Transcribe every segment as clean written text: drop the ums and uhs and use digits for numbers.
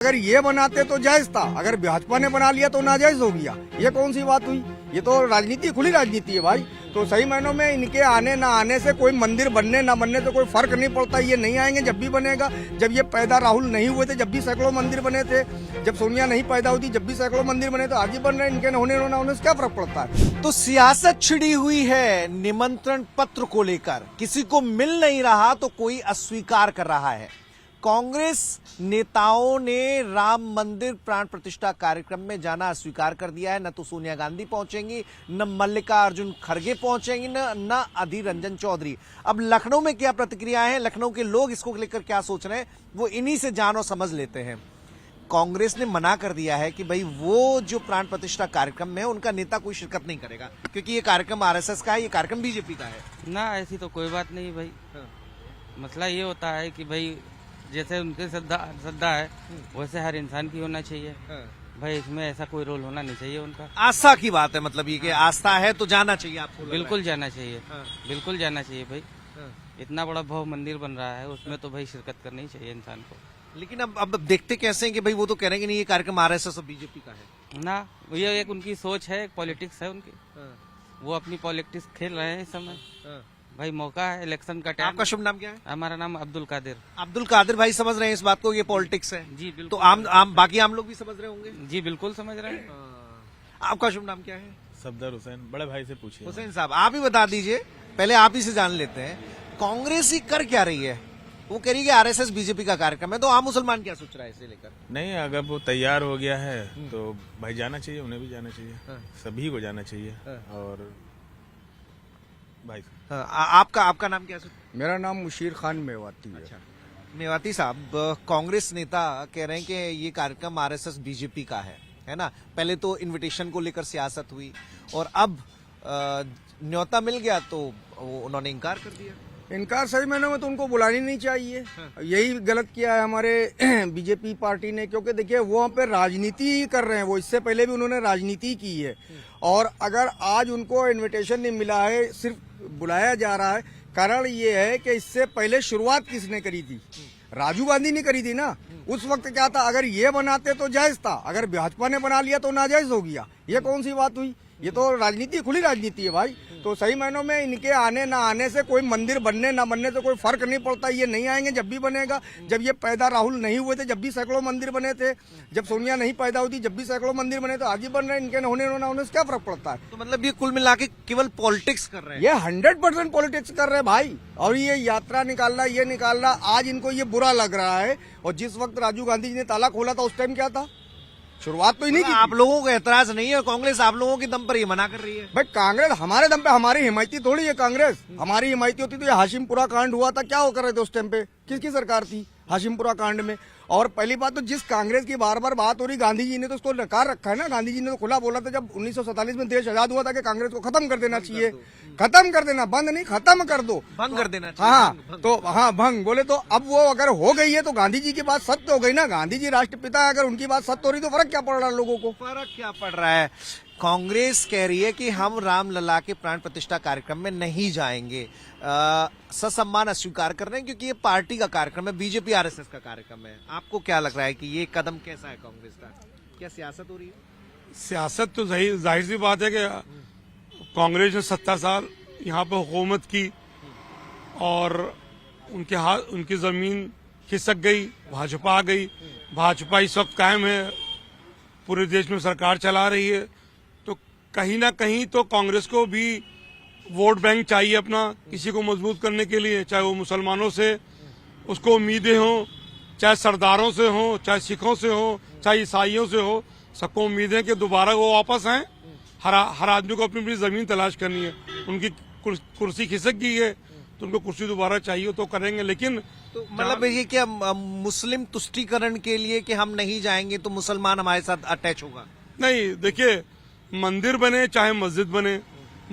अगर ये बनाते तो जायज था, अगर भाजपा ने बना लिया तो नाजायज हो गया। ये कौन सी बात हुई? ये तो राजनीति, खुली राजनीति है भाई। तो सही मायनों में इनके आने ना आने से कोई मंदिर बनने ना बनने से कोई फर्क नहीं पड़ता। ये नहीं आएंगे जब भी बनेगा। जब ये पैदा राहुल नहीं हुए थे जब भी सैकड़ों मंदिर बने थे, जब सोनिया नहीं पैदा हुई जब भी सैकड़ों मंदिर बने, तो आज ही बन रहे हैं। इनके होने ना होने से क्या फर्क पड़ता है? तो सियासत छिड़ी हुई है निमंत्रण पत्र को लेकर। किसी को मिल नहीं रहा तो कोई अस्वीकार कर रहा है। कांग्रेस नेताओं ने राम मंदिर प्राण प्रतिष्ठा कार्यक्रम में जाना अस्वीकार कर दिया है। न तो सोनिया गांधी पहुंचेंगी, न मल्लिकार्जुन खड़गे पहुंचेंगी, न अधीर रंजन चौधरी। अब लखनऊ में क्या प्रतिक्रियाएं हैं, लखनऊ के लोग इसको लेकर क्या सोच रहे हैं, वो इन्हीं से जान और समझ लेते हैं। कांग्रेस ने मना कर दिया है कि भाई वो जो प्राण प्रतिष्ठा कार्यक्रम में है उनका नेता कोई शिरकत नहीं करेगा, क्योंकि ये कार्यक्रम आरएसएस का है, ये कार्यक्रम बीजेपी का है। ना, ऐसी तो कोई बात नहीं भाई। मसला ये होता है कि भाई जैसे उनकी श्रद्धा है वैसे हर इंसान की होना चाहिए भाई। इसमें ऐसा कोई रोल होना नहीं चाहिए उनका। आस्था की बात है, मतलब ये कि आस्था है तो जाना चाहिए आपको। बिल्कुल जाना चाहिए, बिल्कुल जाना चाहिए भाई। इतना बड़ा भव्य मंदिर बन रहा है, उसमें तो भाई शिरकत करनी चाहिए इंसान को। लेकिन अब देखते कैसे हैं कि भाई वो तो कह रहे हैं कि नहीं, ये कार्यक्रम आरएसएस और बीजेपी का है ना। ये एक उनकी सोच है, एक पॉलिटिक्स है उनकी। वो अपनी पॉलिटिक्स खेल रहे हैं इस समय भाई। मौका है, इलेक्शन का टाइम। आपका शुभ नाम क्या है? हमारा नाम अब्दुल कादिर। अब्दुल कादिर भाई समझ रहे हैं इस बात को, ये पॉलिटिक्स है जी बिल्कुल। तो आम बाकी आम लोग भी समझ रहे होंगे। जी बिल्कुल समझ रहे हैं। आपका शुभ नाम क्या है? सफदर हुसैन। बड़े भाई से पूछिए। हुसैन साहब आप ही बता दीजिए, पहले आप ही से जान लेते हैं, कांग्रेस ही कर क्या रही है? वो कह रही है आरएसएस बीजेपी का कार्यक्रम है, तो आम मुसलमान क्या सोच रहा है इसे लेकर? नहीं, अगर वो तैयार हो गया है तो भाई जाना चाहिए, उन्हें भी जाना चाहिए, सभी को जाना चाहिए। और भाई आपका नाम क्या है? मेरा नाम मुशीर खान मेवाती है। अच्छा, मेवाती साहब, कांग्रेस नेता कह रहे हैं कि ये कार्यक्रम आरएसएस बीजेपी का है ना। पहले तो इनविटेशन को लेकर सियासत हुई और अब न्योता मिल गया तो उन्होंने इनकार कर दिया। इनकार सही मायने में तो उनको बुलानी नहीं चाहिए। यही गलत किया है हमारे बीजेपी पार्टी ने, क्योंकि देखिए वो वहाँ पे राजनीति ही कर रहे हैं। वो इससे पहले भी उन्होंने राजनीति की है। और अगर आज उनको इनविटेशन नहीं मिला है, सिर्फ बुलाया जा रहा है, कारण ये है कि इससे पहले शुरुआत किसने करी थी? राजीव गांधी ने करी थी ना। उस वक्त क्या था? अगर ये बनाते तो जायज था, अगर भाजपा ने बना लिया तो नाजायज हो गया। ये कौन सी बात हुई? ये तो राजनीति, खुली राजनीति है भाई। तो सही मायनों में इनके आने ना आने से कोई मंदिर बनने ना बनने से कोई फर्क नहीं पड़ता। ये नहीं आएंगे जब भी बनेगा। जब ये पैदा राहुल नहीं हुए थे जब भी सैकड़ों मंदिर बने थे, जब सोनिया नहीं पैदा हुई जब भी सैकड़ों मंदिर बने, तो आज ही बन रहे हैं। इनके होने ना होने से क्या फर्क पड़ता है? तो मतलब ये कुल मिला के केवल पॉलिटिक्स कर रहे हैं। ये 100% पॉलिटिक्स कर रहे हैं भाई। और ये यात्रा निकालना, ये निकालना, आज इनको ये बुरा लग रहा है। और जिस वक्त राजीव गांधी जी ने ताला खोला था उस टाइम क्या था? शुरुआत तो इन्हीं की। आप लोगों को एतराज नहीं है, कांग्रेस आप लोगों के दम पर ये मना कर रही है। भाई कांग्रेस हमारे दम पे, हमारी हिमायती थोड़ी है कांग्रेस। हमारी हिमायती होती तो ये हाशिमपुरा कांड हुआ था, क्या हो कर रहे थे उस टाइम पे? किसकी सरकार थी हाशिमपुरा कांड में? और पहली बात तो जिस कांग्रेस की बार बार बात हो रही, गांधी जी ने तो उसको नकार रखा है ना। गांधी जी ने तो खुला बोला था जब 1947 में देश आजाद हुआ था कि कांग्रेस को खत्म कर देना चाहिए। खत्म कर देना, बंद नहीं, खत्म कर दो, भंग कर देना चाहिए। हाँ तो हाँ भंग बोले तो अब वो अगर हो गई है तो गांधी जी की बात सत्य हो गई ना। गांधी जी राष्ट्रपिता है, अगर उनकी बात सत्य हो रही तो फर्क क्या पड़ रहा है लोगों को? फर्क क्या पड़ रहा है? कांग्रेस कह रही है कि हम रामलला के प्राण प्रतिष्ठा कार्यक्रम में नहीं जाएंगे, ससम्मान अस्वीकार कर रहे हैं क्योंकि ये पार्टी का कार्यक्रम है, बीजेपी आरएसएस का कार्यक्रम है। आपको क्या लग रहा है कि ये कदम कैसा है कांग्रेस का? क्या सियासत हो रही है? सियासत तो जाहिर सी बात है कि कांग्रेस ने 70 साल यहाँ पे हुकूमत की और उनकी जमीन खिसक गई, भाजपा आ गई। भाजपा इस वक्त कायम है, पूरे देश में सरकार चला रही है। तो कहीं ना कहीं तो कांग्रेस को भी वोट बैंक चाहिए अपना, किसी को मजबूत करने के लिए, चाहे वो मुसलमानों से उसको उम्मीदें हों, चाहे सरदारों से हो, चाहे सिखों से हो, चाहे ईसाइयों से हो, सबको उम्मीदें कि दोबारा वो वापस आए। हर आदमी को अपनी अपनी जमीन तलाश करनी है। उनकी कुर्सी खिसक गई है तो उनको कुर्सी दोबारा चाहिए तो करेंगे। लेकिन तो मतलब ये क्या मुस्लिम तुष्टीकरण के लिए कि हम नहीं जाएंगे तो मुसलमान हमारे साथ अटैच होगा? नहीं, देखिए, मंदिर बने चाहे मस्जिद बने,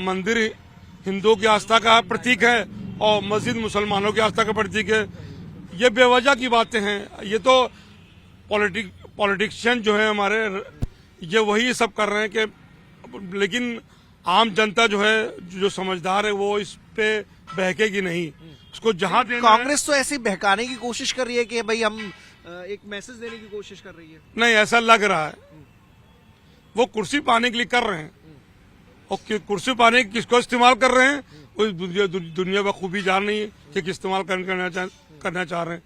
मंदिर हिंदुओं की आस्था का प्रतीक है और मस्जिद मुसलमानों की आस्था का प्रतीक है। ये बेवजह की बातें हैं। ये तो पॉलिटिशियन जो है हमारे, ये वही सब कर रहे हैं कि, लेकिन आम जनता जो है, जो समझदार है, वो इस पे बहकेगी नहीं। उसको जहां देना कांग्रेस तो ऐसे बहकाने की कोशिश कर रही है कि भाई हम एक मैसेज देने की कोशिश कर रही है? नहीं, ऐसा लग रहा है वो कुर्सी पाने के लिए कर रहे हैं, और कुर्सी पाने की किसको इस्तेमाल कर रहे हैं वो दुनिया बखूबी जान रही है कि किस इस्तेमाल करना चाह रहे हैं।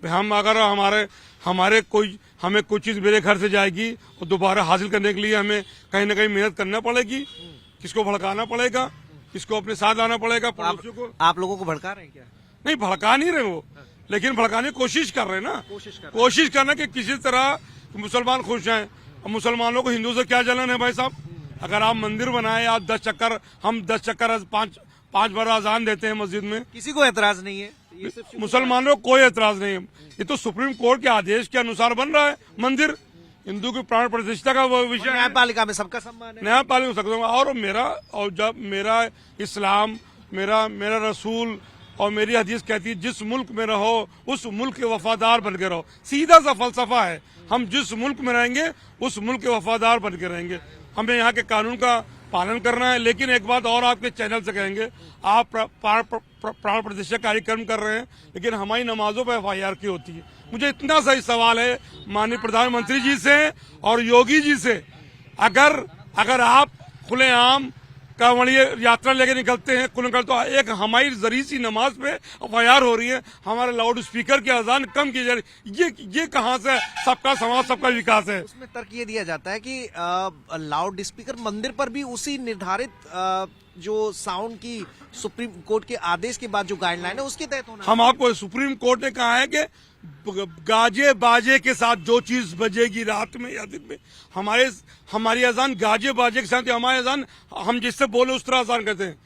हम अगर हमारे हमें कोई चीज मेरे घर से जाएगी और दोबारा हासिल करने के लिए हमें कहीं ना कहीं मेहनत करना पड़ेगी, किसको भड़काना पड़ेगा, किसको अपने साथ लाना पड़ेगा, पड़ोसियों को। आप लोगों को भड़का रहे हैं क्या? नहीं, भड़का नहीं रहे वो, लेकिन भड़काने की कोशिश कर रहे हैं ना, कोशिश करना कि किसी तरह मुसलमान खुश हैं। और मुसलमानों को हिंदू से क्या जलन है भाई साहब? अगर आप मंदिर बनाए, आप 10 चक्कर, हम 10 चक्कर 5 बार अजान देते हैं मस्जिद में, किसी को एतराज नहीं है? ये सिर्फ मुसलमानों को कोई एतराज नहीं है। ये तो सुप्रीम कोर्ट के आदेश के अनुसार बन रहा है मंदिर, हिंदू की प्राण प्रतिष्ठा का वो विषय है। न्यायपालिका में सबका सम्मान है। न्यायपालिका हो सकता हूँ। और जब मेरा इस्लाम, मेरा रसूल और मेरी हदीस कहती है जिस मुल्क में रहो उस मुल्क के वफादार बन के रहो। सीधा सा फलसफा है, हम जिस मुल्क में रहेंगे उस मुल्क के वफादार बन के रहेंगे। हमें यहाँ के कानून का पालन करना है। लेकिन एक बात और आपके चैनल से कहेंगे, आप प्राण प्रतिष्ठा कार्यक्रम कर रहे हैं, लेकिन हमारी नमाजों पर FIR की होती है। मुझे इतना सही सवाल है माननीय प्रधानमंत्री जी से और योगी जी से, अगर आप खुलेआम कांवड़िया यात्रा लेके निकलते हैं तो एक हमारी जरी सी नमाज पे FIR हो रही है, हमारे लाउड स्पीकर की अजान कम की जा रही है। ये कहाँ से सबका समाज, सबका विकास है? उसमें तर्क ये दिया जाता है कि लाउड स्पीकर मंदिर पर भी उसी निर्धारित जो साउंड की सुप्रीम कोर्ट के आदेश के बाद जो गाइडलाइन है उसके तहत होना। हम आपको सुप्रीम कोर्ट ने कहा है कि गाजे बाजे के साथ जो चीज बजेगी रात में या दिन में, हमारी अजान गाजे बाजे के साथ, हमारी अजान हम जिससे बोले उस तरह अजान करते हैं,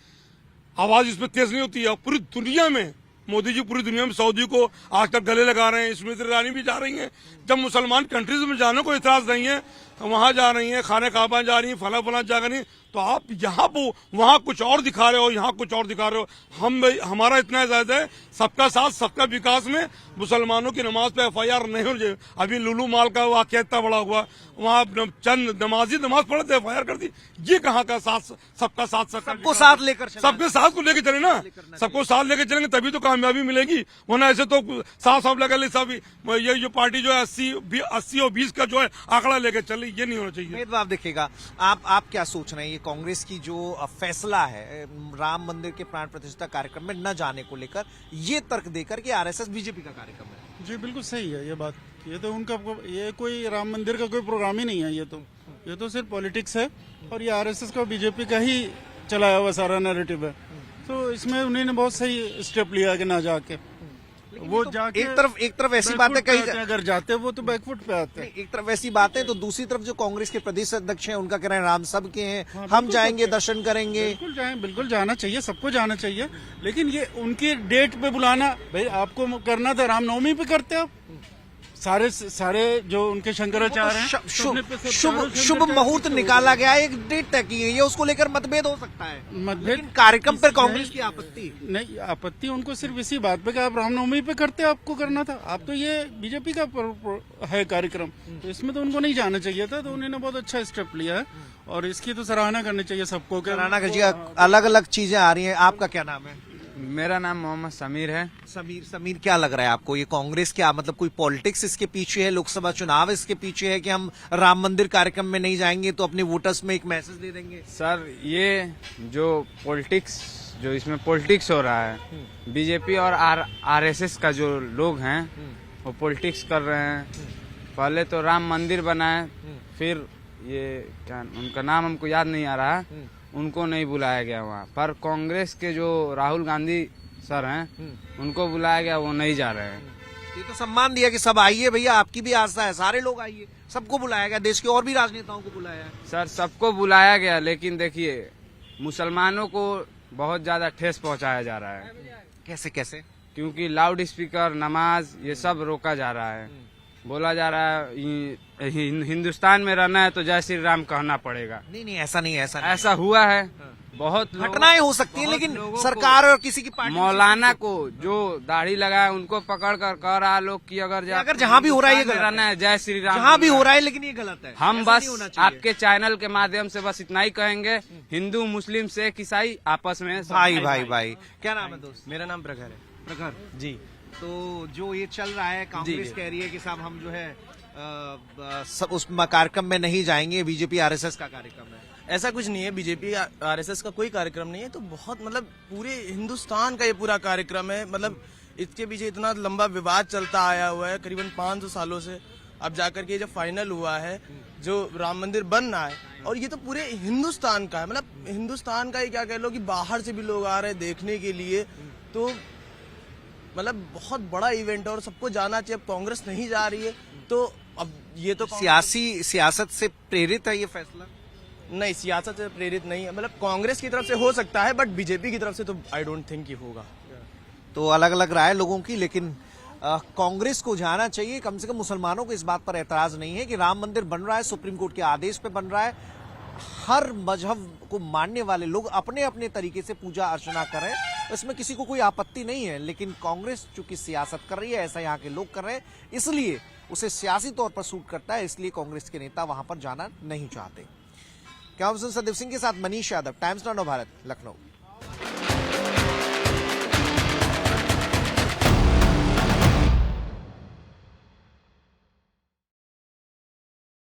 आवाज इसमें तेज नहीं होती है। पूरी दुनिया में मोदी जी पूरी दुनिया में सऊदी को आज तक गले लगा रहे हैं, स्मृति ईरानी भी जा रही हैं। जब मुसलमान कंट्रीज में जाने को इतराज नहीं है, वहां जा रही हैं, खाने काबा जा रही हैं, फला जा रही हैं, तो आप यहाँ वहां कुछ और दिखा रहे हो, यहाँ कुछ और दिखा रहे हो। हमारा इतना इजाजत है, सबका साथ सबका विकास में मुसलमानों की नमाज पे FIR नहीं हो जाए। अभी लुलू माल का वाकया इतना बड़ा हुआ, वहाँ चंद नमाज पढ़े थे, FIR कर दी। ये कहाँ का सबका साथ सबको साथ लेकर सबके साथ को लेकर चले ना, सबको साथ लेकर चलेंगे तभी तो कामयाबी मिलेगी, वरना ऐसे तो साफ लगा ले सब ये जो पार्टी जो है 80 और 20 का जो है आंकड़ा लेकर चले, ये नहीं होना चाहिए। आप देखिएगा, आप क्या सोच रहे हैं? ये कांग्रेस की जो फैसला है राम मंदिर के प्राण प्रतिष्ठा कार्यक्रम में न जाने को लेकर, ये तर्क देकर कि RSS बीजेपी का कार्यक्रम है। जी बिल्कुल सही है ये बात। ये तो उनका, ये कोई राम मंदिर का कोई प्रोग्राम ही नहीं है, ये तो सिर्फ पॉलिटिक्स है, और ये RSS का बीजेपी का ही चलाया हुआ सारा नैरेटिव है। तो इसमें उन्होंने बहुत सही स्टेप लिया कि ना जाके वो तो जाके एक तरफ ऐसी बातें कही, अगर जाते वो तो बैकफुट पे आते हैं। एक तरफ ऐसी बातें, तो दूसरी तरफ जो कांग्रेस के प्रदेश अध्यक्ष हैं उनका कह रहे हैं राम सब के हैं, हाँ, हम जाएंगे, दर्शन करेंगे। बिल्कुल जाना चाहिए, सबको जाना चाहिए, लेकिन ये उनकी डेट पे बुलाना, भाई आपको करना था रामनवमी पे करते आप। सारे जो उनके शंकराचार्य हैं, शुभ मुहूर्त निकाला गया, एक डेट तय की गई है, उसको लेकर मतभेद हो सकता है। मतभेद कार्यक्रम पर कांग्रेस की आपत्ति नहीं, आपत्ति उनको सिर्फ इसी बात पे कि आप रामनवमी पे करते, आपको करना था। आप तो ये बीजेपी का है कार्यक्रम, तो इसमें तो उनको नहीं जाना चाहिए था। तो उन्होंने बहुत अच्छा स्टेप लिया है और इसकी तो सराहना करनी चाहिए सबको। सराहना कीजिए। अलग अलग चीजें आ रही हैं। आपका क्या नाम है? मेरा नाम मोहम्मद समीर है। समीर क्या लग रहा है आपको? ये कांग्रेस क्या, मतलब कोई पॉलिटिक्स इसके पीछे है, लोकसभा चुनाव इसके पीछे है कि हम राम मंदिर कार्यक्रम में नहीं जाएंगे तो अपने वोटर्स में एक मैसेज दे देंगे? सर, ये जो इसमें पॉलिटिक्स हो रहा है, बीजेपी और RSS का जो लोग हैं वो पॉलिटिक्स कर रहे हैं। पहले तो राम मंदिर बनाए, फिर ये क्या उनका नाम हमको याद नहीं आ रहा है, उनको नहीं बुलाया गया वहाँ पर। कांग्रेस के जो राहुल गांधी सर हैं उनको बुलाया गया, वो नहीं जा रहे हैं। ये तो सम्मान दिया कि सब आइए भैया, आपकी भी आस्था है, सारे लोग आइए, सबको बुलाया गया, देश के और भी राजनेताओं को बुलाया है। सर, सबको बुलाया गया, लेकिन देखिए मुसलमानों को बहुत ज्यादा ठेस पहुंचाया जा रहा है। कैसे? क्योंकि लाउड स्पीकर, नमाज, ये सब रोका जा रहा है। बोला जा रहा है हिंदुस्तान में रहना है तो जय श्री राम कहना पड़ेगा। नहीं, ऐसा नहीं है। ऐसा हुआ है। बहुत घटनाएं हो सकती है, लेकिन सरकार और किसी की पार्टी, मौलाना को जो दाढ़ी लगाया उनको पकड़ कर कह रहा है लोग कि अगर जहाँ भी हो रहा है ये गलत रहना है, जय श्री राम जहाँ भी हो रहा है, लेकिन ये गलत है। हम बस आपके चैनल के माध्यम से बस इतना ही कहेंगे, हिंदू मुस्लिम सिख ईसाई आपस में भाई। क्या नाम है दोस्त? मेरा नाम प्रखर है। प्रखर जी, तो जो ये चल रहा है, कांग्रेस जी। कह रही है कि साहब हम जो है सब उस कार्यक्रम में नहीं जाएंगे, बीजेपी आरएसएस का कार्यक्रम है। ऐसा कुछ नहीं है, बीजेपी आरएसएस का कोई कार्यक्रम नहीं है। तो बहुत मतलब पूरे हिंदुस्तान का ये पूरा कार्यक्रम है। मतलब इसके पीछे इतना लंबा विवाद चलता आया हुआ है करीबन 500 सालों से। अब जाकर के जब फाइनल हुआ है, जो राम मंदिर बन रहा है, और ये तो पूरे हिंदुस्तान का है। मतलब हिंदुस्तान का ही क्या कह लो कि बाहर से भी लोग आ रहे हैं देखने के लिए। तो मतलब बहुत बड़ा इवेंट है और सबको जाना चाहिए। अब कांग्रेस नहीं जा रही है तो अब ये तो सियासत से प्रेरित है ये फैसला? नहीं, सियासत से प्रेरित नहीं है। मतलब कांग्रेस की तरफ से हो सकता है, बट बीजेपी की तरफ से तो आई डोंट थिंक कि होगा। तो अलग अलग राय लोगों की, लेकिन कांग्रेस को जाना चाहिए। कम से कम मुसलमानों को इस बात पर एतराज नहीं है कि राम मंदिर बन रहा है, सुप्रीम कोर्ट के आदेश पे बन रहा है। हर मजहब को मानने वाले लोग अपने अपने तरीके से पूजा अर्चना कर रहे हैं, इसमें किसी को कोई आपत्ति नहीं है। लेकिन कांग्रेस चूंकि सियासत कर रही है, ऐसा यहाँ के लोग कर रहे हैं, इसलिए उसे सियासी तौर पर सूट करता है, इसलिए कांग्रेस के नेता वहां पर जाना नहीं चाहते। कैमरा पर्सन संदीप सिंह के साथ मनीष यादव, टाइम्स नाउ भारत, लखनऊ।